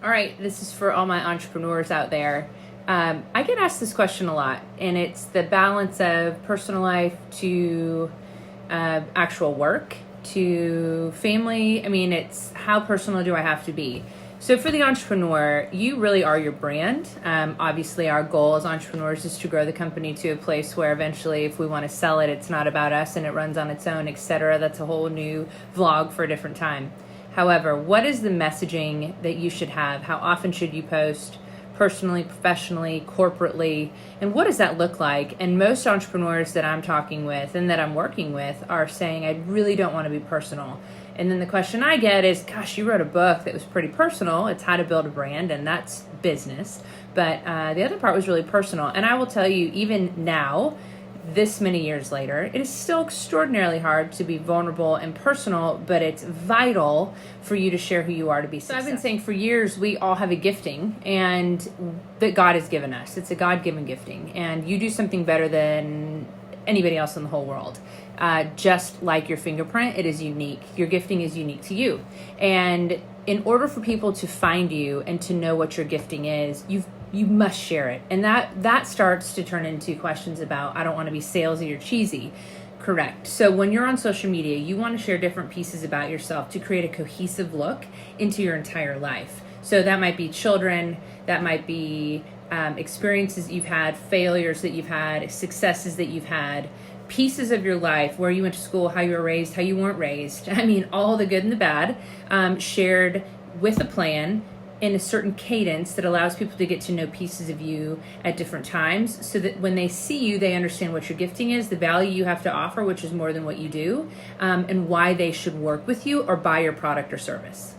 All right, this is for all my entrepreneurs out there. I get asked this question a lot, and it's the balance of personal life to actual work to family. I mean, it's how personal do I have to be? So for the entrepreneur, you really are your brand. Obviously, our goal as entrepreneurs is to grow the company to a place where eventually, if we want to sell it, it's not about us and it runs on its own, etc. That's a whole new vlog for a different time. However, what is the messaging that you should have? How often should you post? Personally, professionally, corporately, and what does that look like? And most entrepreneurs that I'm talking with and that I'm working with are saying, I really don't want to be personal. And then the question I get is, gosh, you wrote a book that was pretty personal. It's how to build a brand, and that's business. But the other part was really personal. And I will tell you, even now, this many years later, it is still extraordinarily hard to be vulnerable and personal, but it's vital for you to share who you are to be successful. So I've been saying for years, we all have a gifting and that God has given us. It's a God-given gifting, and you do something better than anybody else in the whole world. Just like your fingerprint, it is unique. Your gifting is unique to you. And in order for people to find you and to know what your gifting is, you must share it. And that starts to turn into questions about, I don't want to be salesy or cheesy. Correct. So when you're on social media, you want to share different pieces about yourself to create a cohesive look into your entire life. So that might be children, that might be experiences you've had, failures that you've had, successes that you've had, pieces of your life, where you went to school, how you were raised, how you weren't raised. I mean, all the good and the bad, shared with a plan in a certain cadence that allows people to get to know pieces of you at different times, so that when they see you, they understand what your gifting is, the value you have to offer, which is more than what you do, and why they should work with you or buy your product or service.